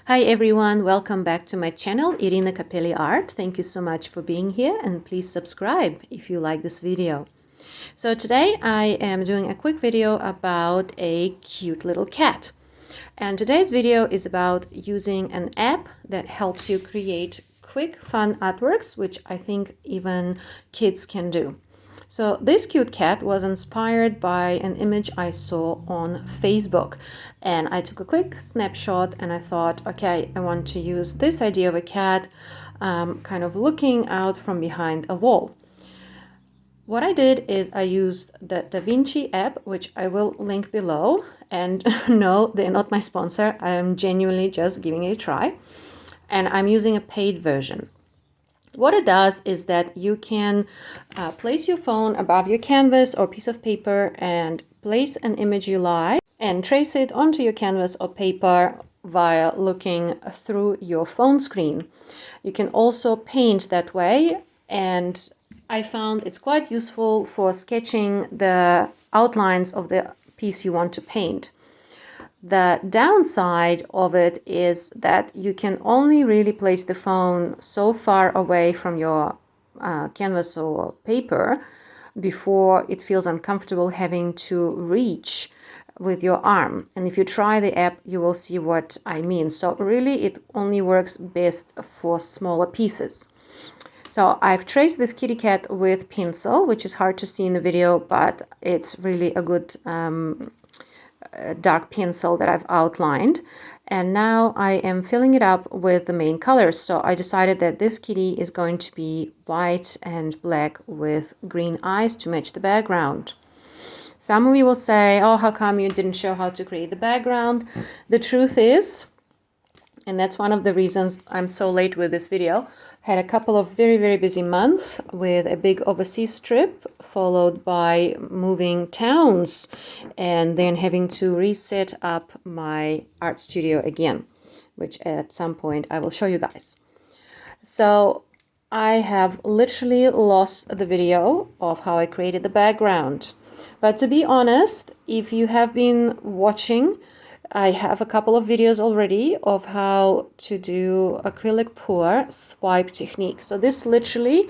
Hi everyone, welcome back to my channel, Irina Capelli Art. Thank you so much for being here and please subscribe if you like this video. So today I am doing a quick video about a cute little cat. And today's video is about using an app that helps you create quick, fun artworks, which I think even kids can do. So this cute cat was inspired by an image I saw on Facebook, and I took a quick snapshot and I thought, okay, I want to use this idea of a cat kind of looking out from behind a wall. What I did is I used the Vinci app, which I will link below, and no, they're not my sponsor. I am genuinely just giving it a try, and I'm using a paid version. What it does is that you can place your phone above your canvas or piece of paper and place an image you like and trace it onto your canvas or paper via looking through your phone screen. You can also paint that way, and I found it's quite useful for sketching the outlines of the piece you want to paint. The downside of it is that you can only really place the phone so far away from your canvas or paper before it feels uncomfortable having to reach with your arm. And if you try the app, you will see what I mean. So really it only works best for smaller pieces. So I've traced this kitty cat with pencil, which is hard to see in the video, but it's really a good dark pencil that I've outlined, and now I am filling it up with the main colors. So I decided that this kitty is going to be white and black with green eyes to match the background. Some of you will say, oh, how come you didn't show how to create the background? The truth is, and that's one of the reasons I'm so late with this video, had a couple of very busy months with a big overseas trip followed by moving towns and then having to reset up my art studio again, which at some point I will show you guys. So I have literally lost the video of how I created the background. But to be honest, if you have been watching, I have a couple of videos already of how to do acrylic pour swipe technique. So this literally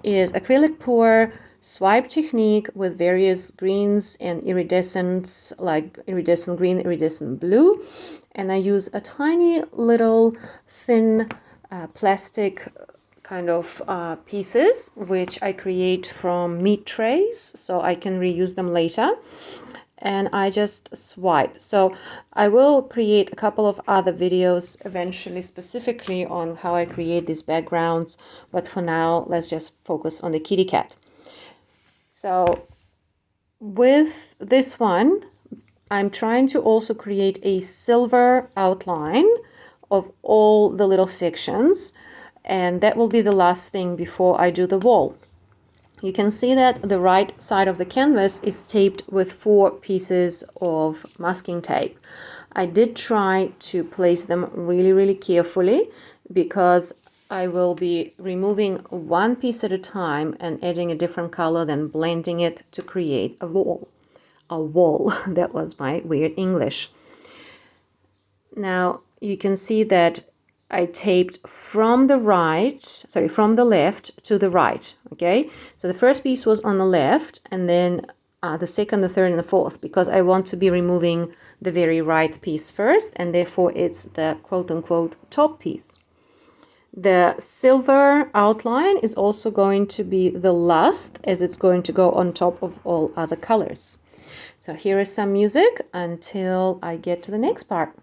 is acrylic pour swipe technique with various greens and iridescents, like iridescent green, iridescent blue. And I use a tiny little thin plastic kind of pieces, which I create from meat trays so I can reuse them later. And I just swipe. So I will create a couple of other videos eventually specifically on how I create these backgrounds, but for now let's just focus on the kitty cat. So with this one, I'm trying to also create a silver outline of all the little sections, and that will be the last thing before I do the wall. You can see that the right side of the canvas is taped with 4 pieces of masking tape. I did try to place them really carefully because I will be removing one piece at a time and adding a different color, then blending it to create a wall. A wall, that was my weird English. Now you can see that I taped from the left to the right, okay? So the first piece was on the left, and then the second, the third, and the fourth, because I want to be removing the very right piece first, and therefore it's the quote-unquote top piece. The silver outline is also going to be the last, as it's going to go on top of all other colors. So here is some music until I get to the next part.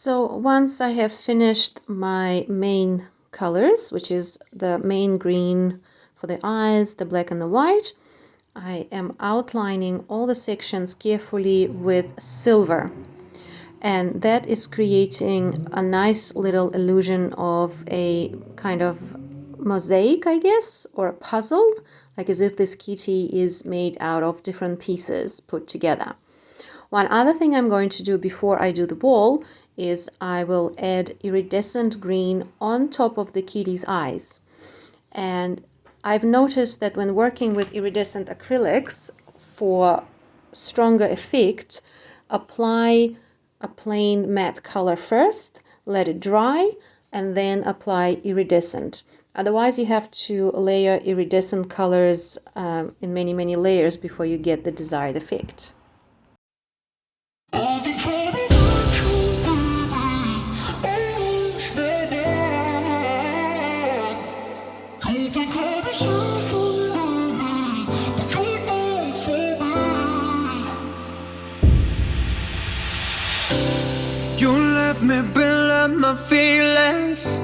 So once I have finished my main colors, which is the main green for the eyes, the black and the white, I am outlining all the sections carefully with silver. And that is creating a nice little illusion of a kind of mosaic, I guess, or a puzzle, like as if this kitty is made out of different pieces put together. One other thing I'm going to do before I do the ball is I will add iridescent green on top of the kitty's eyes. And I've noticed that when working with iridescent acrylics, for stronger effect, apply a plain matte color first, let it dry, and then apply iridescent. Otherwise, you have to layer iridescent colors in many layers before you get the desired effect. You let me build up my feelings.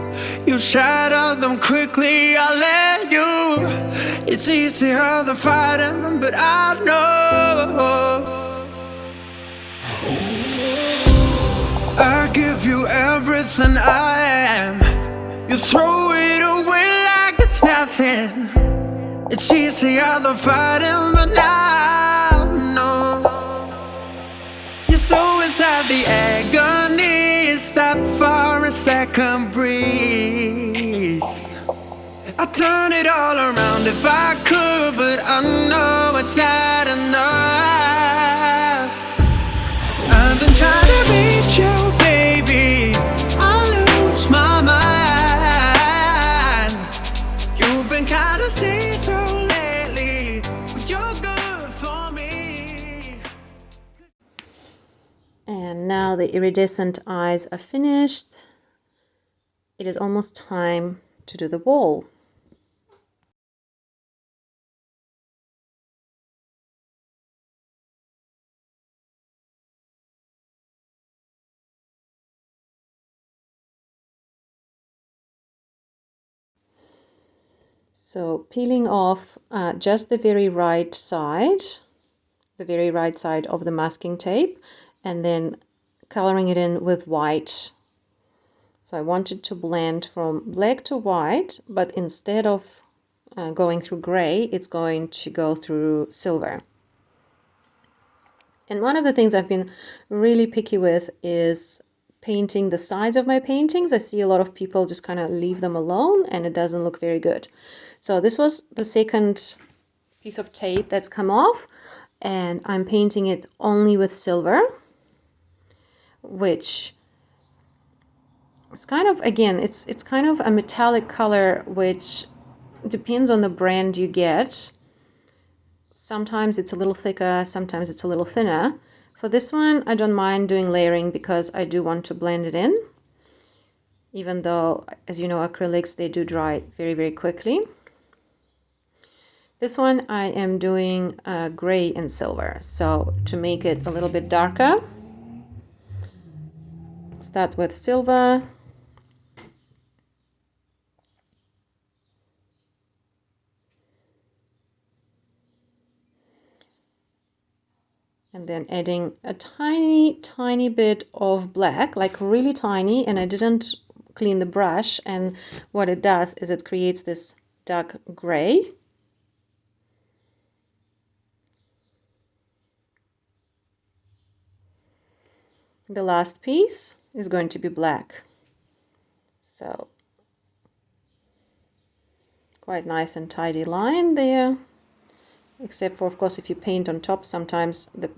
You shatter them quickly, I let you. It's easier than fighting, but I know I give you everything I am. You throw it away like it's nothing. It's easier than fighting, but now no. You're so inside the agony. Stop for a second, breathe. I'd turn it all around if I could, but I know it's not enough. I've been trying to reach you, baby. I lose my mind. You've been kinda see-through lately, but you're good for me. And now the iridescent eyes are finished. It is almost time to do the ball. So peeling off just the very right side of the masking tape, and then coloring it in with white. So I want it to blend from black to white, but instead of going through gray, it's going to go through silver. And one of the things I've been really picky with is painting the sides of my paintings. I see a lot of people just kind of leave them alone and it doesn't look very good. So this was the second piece of tape that's come off, and I'm painting it only with silver, which is kind of, again, it's kind of a metallic color, which depends on the brand you get. Sometimes it's a little thicker, sometimes it's a little thinner. For this one, I don't mind doing layering because I do want to blend it in, even though, as you know, acrylics, they do dry very quickly. This one I am doing gray and silver, so to make it a little bit darker, start with silver. And then adding a tiny bit of black, like really tiny, and I didn't clean the brush, and what it does is it creates this dark gray. The last piece is going to be black. So quite nice and tidy line there, except for, of course, if you paint on top, sometimes the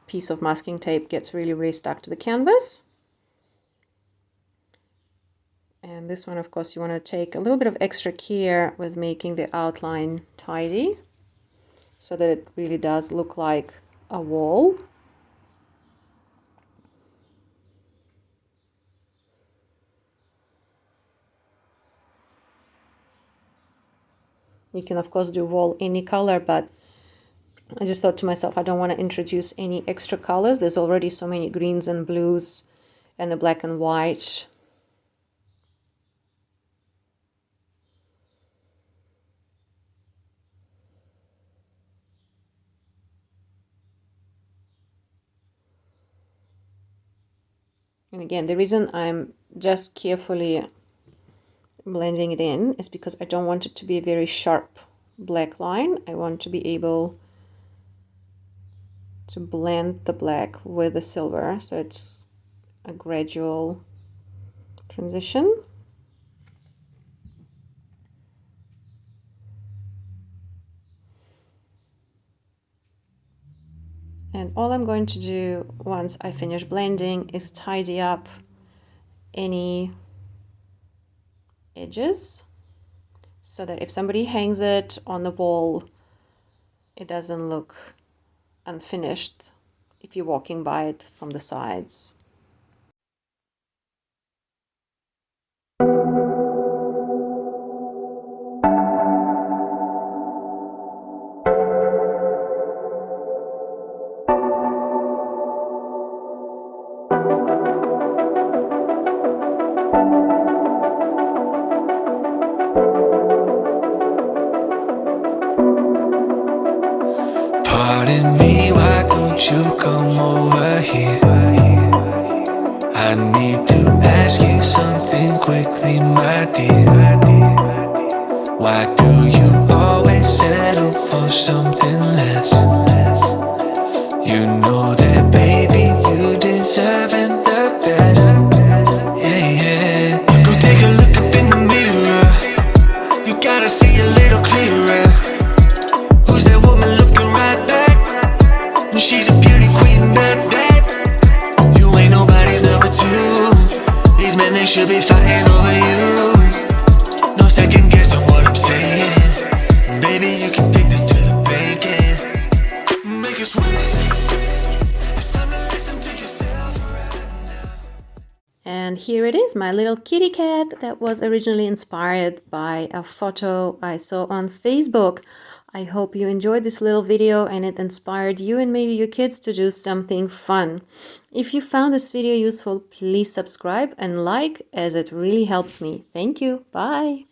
piece of masking tape gets really stuck to the canvas. And this one, of course, you want to take a little bit of extra care with making the outline tidy so that it really does look like a wall. You can, of course, do wall any color, but I just thought to myself, I don't want to introduce any extra colors. There's already so many greens and blues and the black and white. And again, the reason I'm just carefully blending it in is because I don't want it to be a very sharp black line. I want to be able to blend the black with the silver, so it's a gradual transition. And all I'm going to do once I finish blending is tidy up any edges so that if somebody hangs it on the wall, it doesn't look unfinished if you're walking by it from the sides. Pardon me, why don't you come over here? I need to ask you something quickly, my dear. Why do you always settle for something less? You know that, baby, you deserving the best. Yeah, yeah. Go take a look up in the mirror. You gotta see a little clearer. Who's that woman looking right back? She's a beauty queen, bad, bad. You ain't nobody's number two. These men, they should be fighting over you. No second guessing what I'm saying. Baby, you can take this to the bacon. Make it sweet. It's time to listen to yourself right now. And here it is, my little kitty cat that was originally inspired by a photo I saw on Facebook. I hope you enjoyed this little video and it inspired you and maybe your kids to do something fun. If you found this video useful, please subscribe and like, as it really helps me. Thank you. Bye.